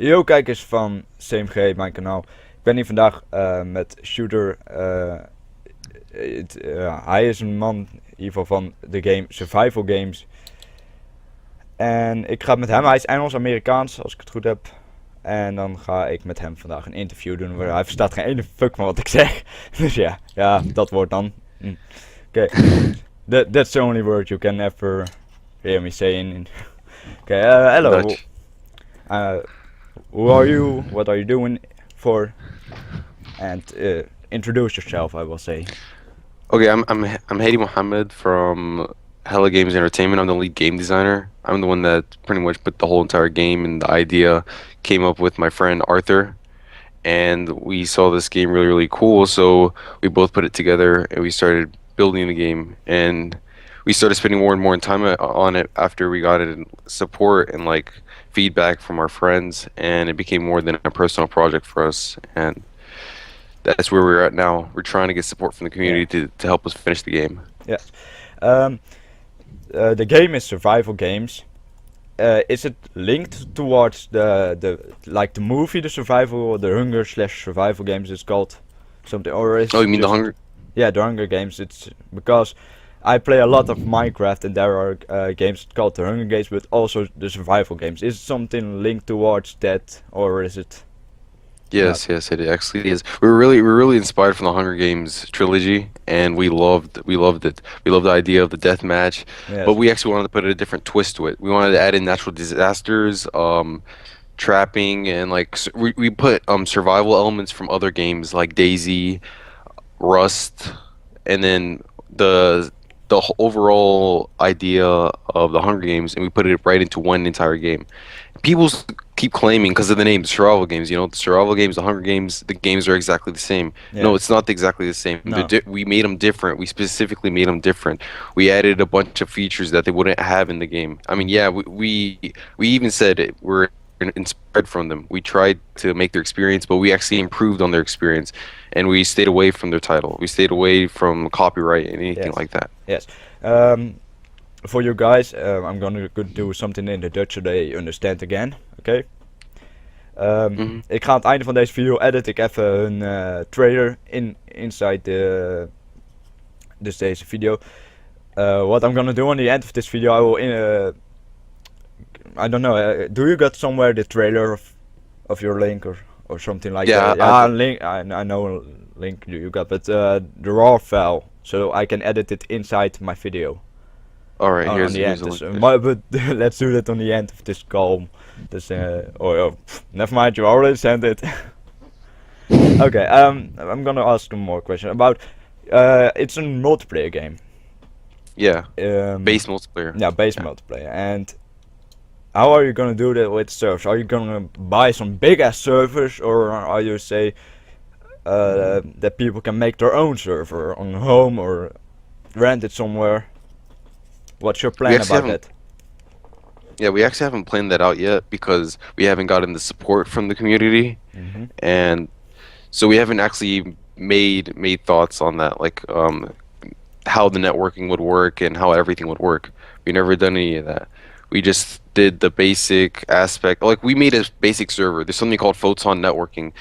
Yo kijkers van CMG, mijn kanaal. Ik ben hier vandaag met Shooter. Hij is een man in ieder geval van de game Survival Games. En ik ga met hem, hij is Engels-Amerikaans als ik het goed heb. En dan ga ik met hem vandaag een interview doen. Hij verstaat geen ene fuck van wat ik zeg. Dus ja, dat wordt dan. Oké. That's the only word you can ever hear me saying. Hello. Who are you? What are you doing for? And introduce yourself, I will say. Okay, I'm Hadi Mohammed from Hella Games Entertainment. I'm the lead game designer. I'm the one that pretty much put the whole entire game and the idea came up with my friend Arthur. And we saw this game really cool, so we both put it together and we started building the game. And we started spending more and more time on it after we got it in support and like feedback from our friends, and it became more than a personal project for us. And that's where we're at now. We're trying to get support from the community to help us finish the game. Yes. The game is survival games. Is it linked towards the movie, the survival, or the Hunger / survival games? It's called something, or is Oh, you mean the Hunger? Yeah, the Hunger Games. It's because I play a lot of Minecraft, and there are games called the Hunger Games, but also the survival games. Is it something linked towards that, or is it? Yes, it actually is. We're really inspired from the Hunger Games trilogy, and we loved it. We loved the idea of the death match, Yes. but we actually wanted to put a different twist to it. We wanted to add in natural disasters, trapping, and we put survival elements from other games like Daisy, Rust, and then the overall idea of the Hunger Games, and we put it right into one entire game. People keep claiming because of the name, the survival games. You know, the survival games, the Hunger Games, the games are exactly the same. Yeah. No, it's not exactly the same. No. We made them different. We specifically made them different. We added a bunch of features that they wouldn't have in the game. I mean, yeah, we even said it, we're inspired from them. We tried to make their experience, but we actually improved on their experience, and we stayed away from their title. We stayed away from copyright and anything like that. Yes. For you guys, I'm gonna do something in the Dutch so they understand again. Okay. Ik ga aan het einde van deze video edit ik even hun trailer inside dus deze video. What I'm gonna do on the end of this video, I will I don't know. Do you got somewhere the trailer of your link or something like that? Yeah, link. I know a link you got, but the raw file, so I can edit it inside my video. All right, here's the end. But let's do that on the end of this call. This never mind. You already sent it. Okay. I'm gonna ask some more questions about. It's a multiplayer game. Yeah. Base multiplayer. Yeah, multiplayer. And how are you gonna do that with servers? Are you gonna buy some big ass servers, or are you say that people can make their own server on home or rent it somewhere? What's your plan about that? Yeah, we actually haven't planned that out yet because we haven't gotten the support from the community, and so we haven't actually made thoughts on that, like how the networking would work and how everything would work. We never done any of that. We just did the basic aspect. Like, we made a basic server. There's something called Photon Networking,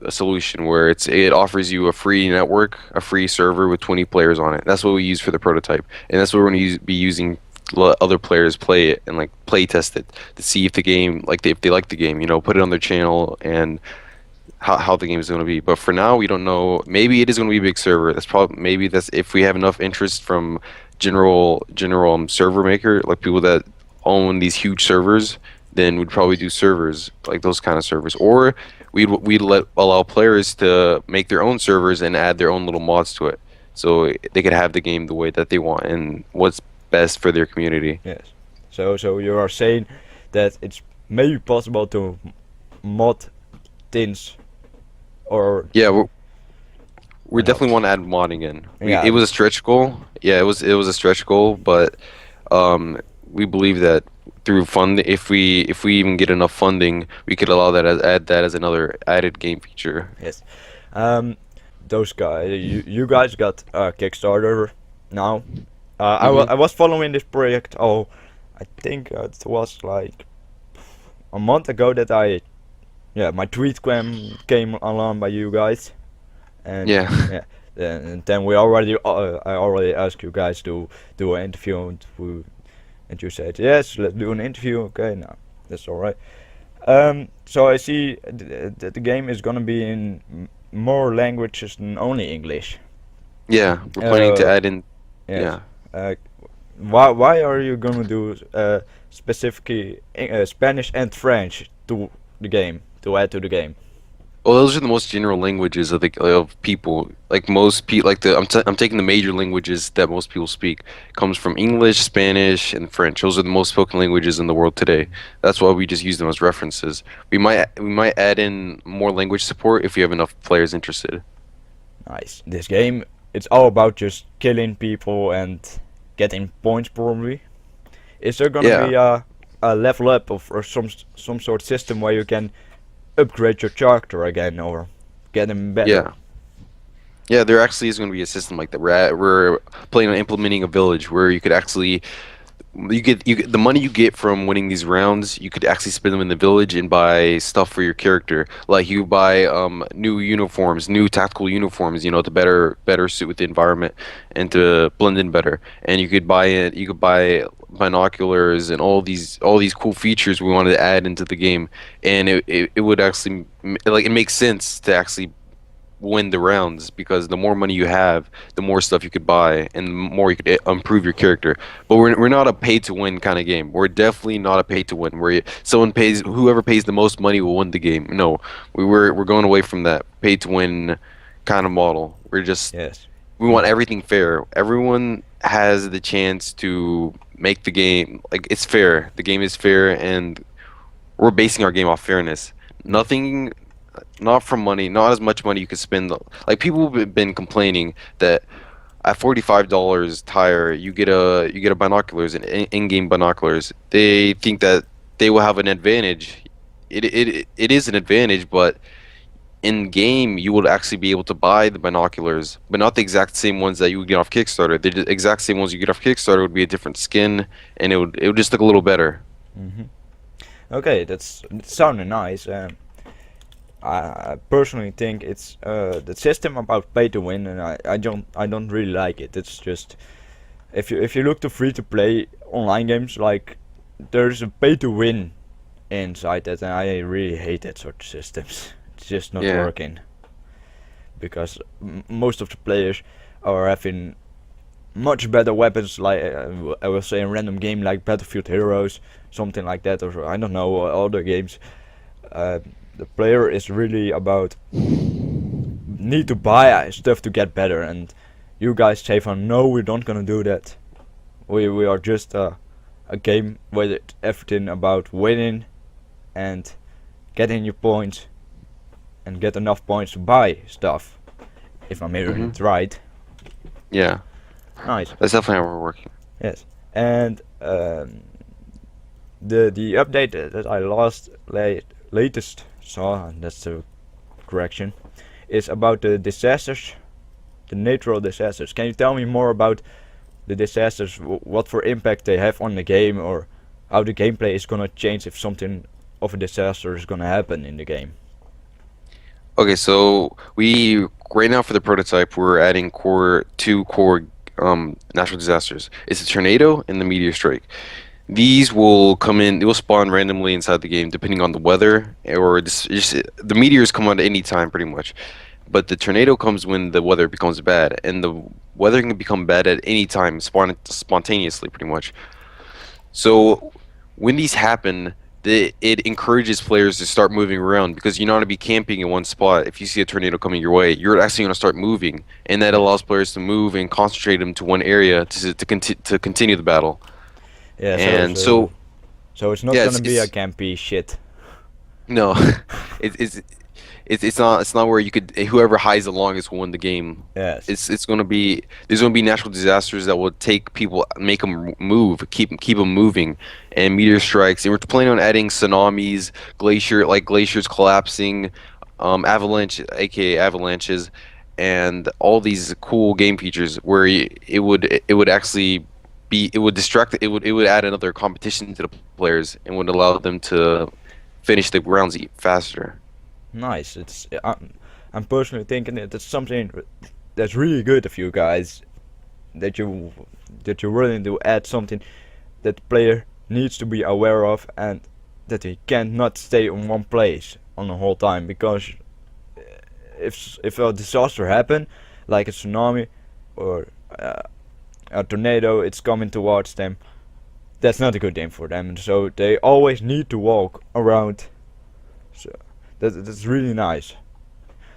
a solution where it offers you a free network, a free server with 20 players on it. That's what we use for the prototype, and that's what we're going to be using. Let other players play it and play test it to see if the game, if they like the game, you know, put it on their channel and how the game is going to be. But for now, we don't know. Maybe it is going to be a big server. That's if we have enough interest from general server maker, like people that own these huge servers, then we'd probably do servers like those kind of servers, or we'd allow players to make their own servers and add their own little mods to it, so they could have the game the way that they want and what's best for their community. Yes. So you are saying that it's maybe possible to mod tins, or we definitely want to add modding in. Yeah. It was a stretch goal. Yeah, it was a stretch goal, but we believe that through if we even get enough funding, we could allow that add that as another added game feature. Yes. Those guys, you guys got a Kickstarter now. I was following this project. I think it was like a month ago that I yeah, my tweet came along by you guys, and Yeah. yeah, and then we already I already asked you guys to do an interview, and you said yes, let's do an interview. Okay, now that's all right. So I see that the game is gonna be in more languages than only English. Yeah, we're planning to add in. Yes. Yeah. Uh, why are you gonna do specifically Spanish and French to the game to add to the game? Well, those are the most general languages of people. Like most people, I'm taking the major languages that most people speak. Comes from English, Spanish, and French. Those are the most spoken languages in the world today. That's why we just use them as references. We might add in more language support if we have enough players interested. Nice. This game, it's all about just killing people and getting points probably. Is there gonna Yeah. be a level up or some sort of system where you can upgrade your character again or get them better? Yeah. Yeah, there actually is going to be a system like that. We're planning on implementing a village where you could actually you get the money you get from winning these rounds. You could actually spend them in the village and buy stuff for your character. Like you buy new uniforms, new tactical uniforms. You know, to better suit with the environment and to blend in better. And you could buy it. You could buy binoculars and all these cool features we wanted to add into the game. And it would actually like it makes sense to actually win the rounds because the more money you have, the more stuff you could buy, and the more you could improve your character. But we're not a pay to win kind of game. We're definitely not a pay to win where someone pays whoever pays the most money will win the game. No, we're going away from that pay to win kind of model. Yes. We want everything fair. Everyone has the chance to make the game like it's fair. The game is fair, and we're basing our game off fairness. Nothing, not from money, not as much money you could spend. Like people have been complaining that at $45 tire, you get a binoculars and in-game binoculars. They think that they will have an advantage. It is an advantage, but in game you will actually be able to buy the binoculars, but not the exact same ones that you would get off Kickstarter. The exact same ones you get off Kickstarter would be a different skin, and it would just look a little better. Okay, that's sounding nice. I personally think it's the system about pay to win, and I don't really like it. It's just if you look to free to play online games, like there's a pay to win inside that, and I really hate that sort of systems. It's just not Yeah. working because most of the players are having much better weapons, like I will say in random game like Battlefield Heroes, something like that, or I don't know, other games. The player is really about need to buy stuff to get better, and you guys say from no, we're not gonna do that. We are just a game with everything about winning and getting your points and get enough points to buy stuff. If I'm hearing it right. Yeah, Nice. that's definitely how we're working. Yes. And the update that I latest saw, and that's the correction, is about the disasters, the natural disasters. Can you tell me more about the disasters, what for impact they have on the game, or how the gameplay is gonna change if something of a disaster is gonna happen in the game? Okay, so we right now for the prototype we're adding two core natural disasters. It's a tornado and the meteor strike. These will come in. They will spawn randomly inside the game depending on the weather, or just the meteors come on at any time pretty much. But the tornado comes when the weather becomes bad, and the weather can become bad at any time, spontaneously pretty much. So when these happen, it encourages players to start moving around because you're not gonna be camping in one spot. If you see a tornado coming your way, you're actually gonna start moving, and that allows players to move and concentrate them to one area to continue the battle. Yeah. And So it's not yeah, gonna be a campy shit. no, it's it's not where you could whoever hides the longest will win the game. Yes. It's gonna be there's gonna be natural disasters that will take people, make them move, keep them moving, and meteor strikes. And we're planning on adding tsunamis, glaciers collapsing, avalanche, aka avalanches, and all these cool game features where it would actually it would distract it would add another competition to the players and would allow them to finish the rounds faster. nice. I'm personally thinking that it's something that's really good of you guys, that you're willing to add something that the player needs to be aware of, and that he cannot stay in one place on the whole time, because if a disaster happen, like a tsunami or a tornado, it's coming towards them, that's not a good thing for them, so they always need to walk around. So that's really nice.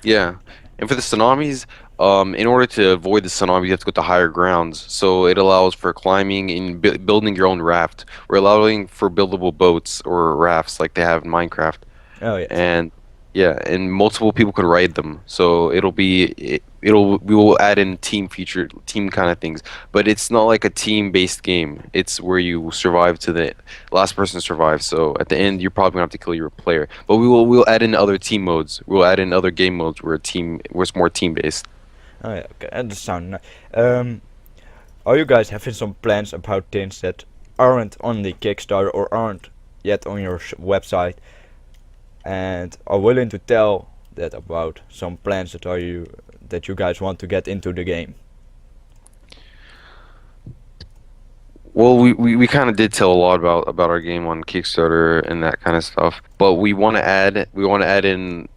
Yeah, and for the tsunamis, in order to avoid the tsunami, you have to go to higher grounds. So it allows for climbing and building your own raft. We're allowing for buildable boats or rafts like they have in Minecraft. Oh yeah. And yeah, and multiple people can ride them. So we will add in team kind of things. But it's not like a team-based game. It's where you survive to the last person survives. So at the end, you're probably gonna have to kill your player. But we'll add in other team modes. We'll add in other game modes where it's more team-based. Oh yeah, okay, that sounds nice. Are you guys having some plans about things that aren't on the Kickstarter or aren't yet on your website, and are willing to tell that about some plans that you guys want to get into the game? Well, we kind of did tell a lot about our game on Kickstarter and that kind of stuff, but we want to add in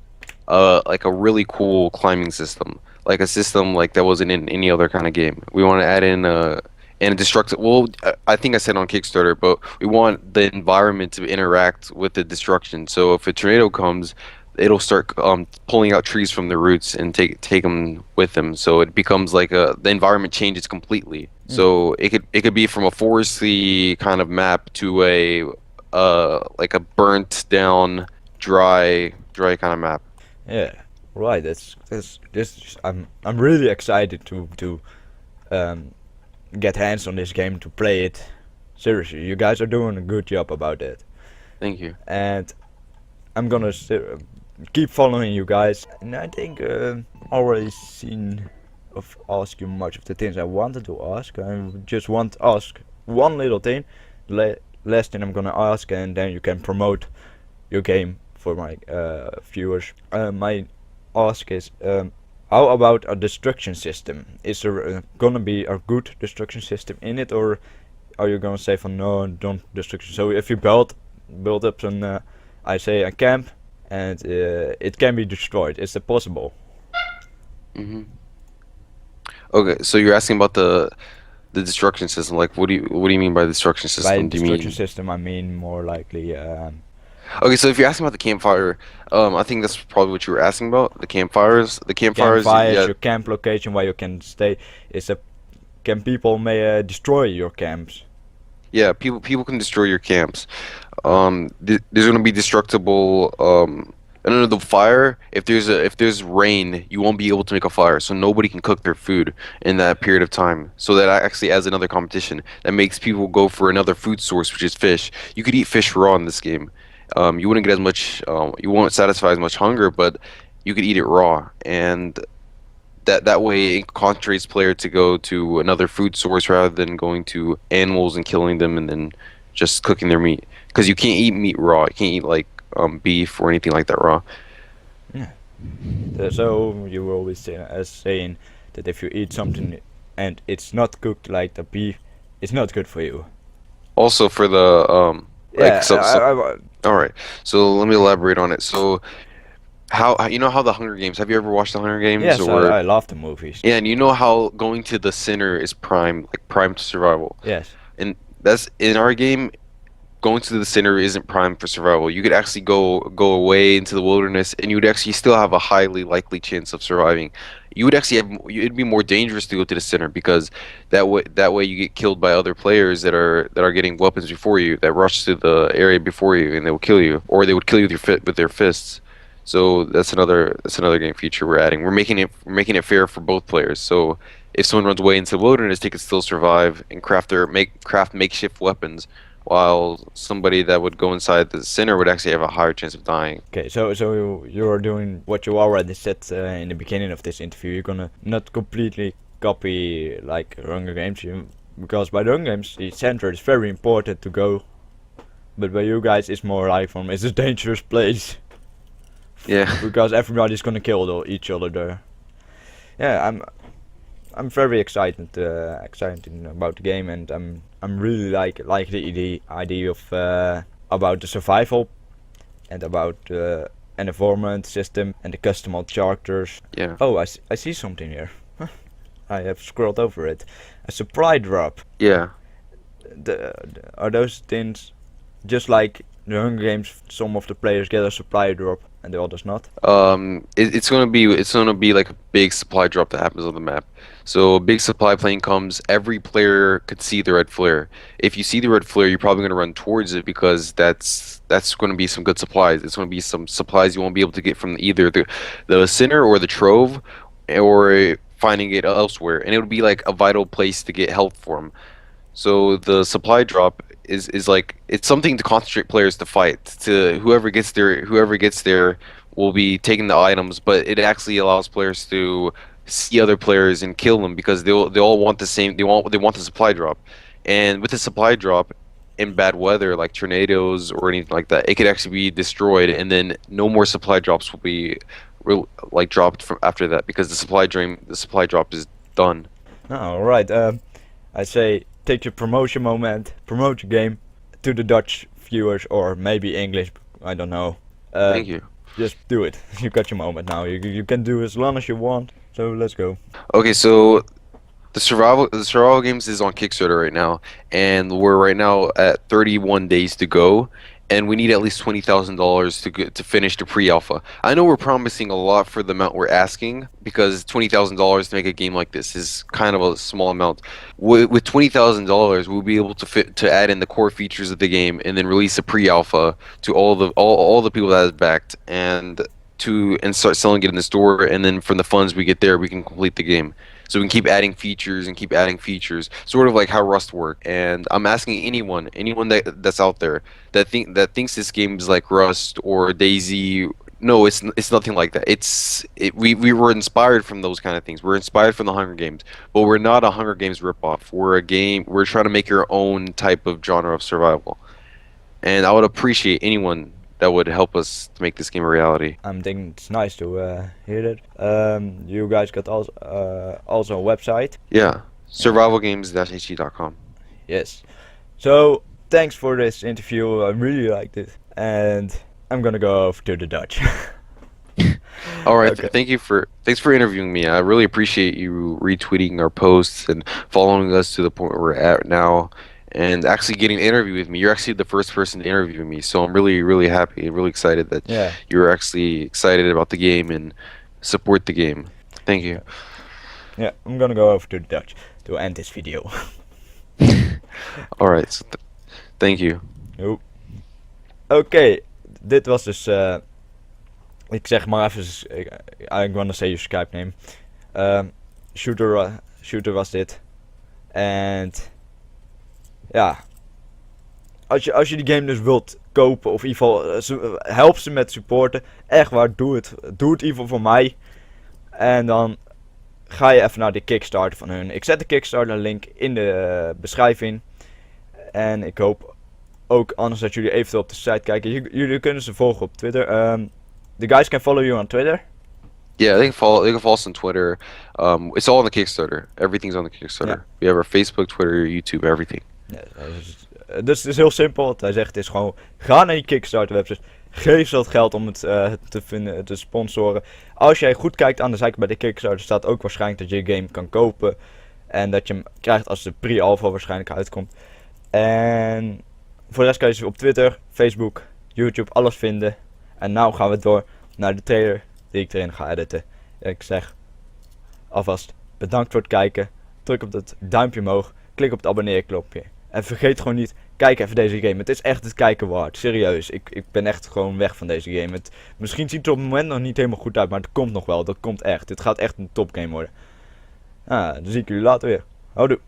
like a really cool climbing system, like a system like that wasn't in any other kind of game. We want to add in and a destructive. Well, I think I said on Kickstarter, but we want the environment to interact with the destruction. So if a tornado comes, it'll start pulling out trees from the roots and take them with them. So it becomes like the environment changes completely. So it could be from a foresty kind of map to a like a burnt down dry kind of map. Yeah, right. This I'm really excited to get hands on this game, to play it. Seriously, you guys are doing a good job about it. Thank you. And I'm gonna keep following you guys. And I think already seen of ask you much of the things I wanted to ask. I just want to ask one little thing. Last thing I'm gonna ask, and then you can promote your game for my viewers. My ask is, how about a destruction system? Is there gonna be a good destruction system in it, or are you gonna say for no, don't destruction? So if you build up an I say a camp, and it can be destroyed, is it possible? Okay, so you're asking about the destruction system. Like, what do you mean by destruction system? By destruction system, I mean more likely. Okay, so if you're asking about the campfire, I think that's probably what you were asking about. The campfires. The campfires. Yeah. Your camp location where you can stay. Can people may destroy your camps? Yeah, people can destroy your camps. There's gonna be destructible. Under the fire, if there's rain, you won't be able to make a fire, so nobody can cook their food in that period of time. So that actually adds another competition that makes people go for another food source, which is fish. You could eat fish raw in this game. You wouldn't get as much. You won't satisfy as much hunger, but you could eat it raw, and that way it concentrates player to go to another food source rather than going to animals and killing them and then just cooking their meat. Because you can't eat meat raw. You can't eat like beef or anything like that raw. Yeah. So you were always saying that if you eat something and it's not cooked like the beef, it's not good for you. Also for the yeah. All right. So let me elaborate on it. So how you know how the Hunger Games? Have you ever watched the Hunger Games? Yes, I love the movies. Yeah, and you know how going to the center is prime to survival. Yes. And that's in our game. Going to the center isn't prime for survival. You could actually go away into the wilderness, and you would actually still have a highly likely chance of surviving. You would actually it'd be more dangerous to go to the center because that way you get killed by other players that are getting weapons before you, that rush to the area before you, and they will kill you, or they would kill you with their fists. So that's another game feature we're adding. We're making it fair for both players. So if someone runs away into the wilderness, they could still survive and craft makeshift weapons, while somebody that would go inside the center would actually have a higher chance of dying. Okay, so you're doing what you already said in the beginning of this interview. You're gonna not completely copy like Hunger Games, because by the Hunger Games the center is very important to go, but by you guys it's more like it's a dangerous place Yeah. Because everybody's gonna kill each other there. Yeah, I'm very excited about the game, and I'm really like the idea of about the survival and about the environment system and the custom characters. Yeah. Oh, I see something here. I have scrolled over it. A supply drop. Yeah. Are those things just like the Hunger Games? Some of the players get a supply drop and the others not. It's gonna be like a big supply drop that happens on the map. So a big supply plane comes. Every player could see the red flare. If you see the red flare, you're probably gonna run towards it because that's gonna be some good supplies. It's gonna be some supplies you won't be able to get from either the center or the trove, or finding it elsewhere. And it would be like a vital place to get help from. So the supply drop is like, it's something to concentrate players to fight. To whoever gets there will be taking the items, but it actually allows players to see other players and kill them because they all want the same. They want the supply drop, and with the supply drop, in bad weather like tornadoes or anything like that, it could actually be destroyed, and then no more supply drops will be dropped from after that because the supply drop is done. All right. I say take your promotion moment, promote your game to the Dutch viewers or maybe English. I don't know. Thank you. Just do it. You got your moment now. You can do as long as you want. So let's go. Okay, so the survival games is on Kickstarter right now, and we're right now at 31 days to go, and we need at least $20,000 to finish the pre-alpha. I know we're promising a lot for the amount we're asking, because $20,000 to make a game like this is kind of a small amount. With $20,000, we'll be able to add in the core features of the game, and then release a pre-alpha to all the people that is backed, and start selling it in the store, and then from the funds we get there, we can complete the game. So we can keep adding features, sort of like how Rust worked. And I'm asking anyone that's out there that thinks this game is like Rust or Daisy. No, it's nothing like that. We were inspired from those kind of things. We're inspired from the Hunger Games, but we're not a Hunger Games ripoff. We're trying to make our own type of genre of survival. And I would appreciate anyone that would help us to make this game a reality. I'm thinking it's nice to hear that. You guys got also a website. Yeah, survivalgames-he.com. Yes. So thanks for this interview. I really liked it, and I'm gonna go over to the Dutch. All right. Okay. Thanks for interviewing me. I really appreciate you retweeting our posts and following us to the point where we're at now, and actually getting an interview with me. You're actually the first person to interview me, so I'm really, really happy and really excited that you're actually excited about the game and support the game. Thank you. Yeah, I'm gonna go over to the Dutch to end this video. Alright, so thank you. Oké, dit was dus, ik zeg maar even, I'm gonna say your Skype name. Shooter was dit. En ja, als je die game dus wilt kopen, of in ieder geval help ze met supporten, echt waar, doe het. Doe het in ieder geval voor mij. En dan ga je even naar de Kickstarter van hun. Ik zet de Kickstarter link in de beschrijving. En ik hoop ook anders dat jullie eventueel op de site kijken. Jullie kunnen ze volgen op Twitter. The guys can follow you on Twitter. Yeah, they can follow us on Twitter. It's all on the Kickstarter. Everything's on the Kickstarter. Yeah. We have our Facebook, Twitter, YouTube, everything. Dus het is heel simpel. Hij zegt, het is gewoon, ga naar die Kickstarter website. Geef ze dat geld om het te sponsoren. Als jij goed kijkt aan de zijkant bij de Kickstarter, staat ook waarschijnlijk dat je je game kan kopen. En dat je hem krijgt als de pre-alpha waarschijnlijk uitkomt. En voor de rest kan je ze op Twitter, Facebook, YouTube, alles vinden. En nou gaan we door naar de trailer die ik erin ga editen. En ik zeg alvast bedankt voor het kijken. Druk op dat duimpje omhoog. Klik op het abonneer knopje. En vergeet gewoon niet, kijk even deze game. Het is echt het kijken waard. Serieus, ik ben echt gewoon weg van deze game. Misschien ziet het er op het moment nog niet helemaal goed uit, maar het komt nog wel. Dat komt echt. Dit gaat echt een topgame worden. Dan zie ik jullie later weer. Houdoe.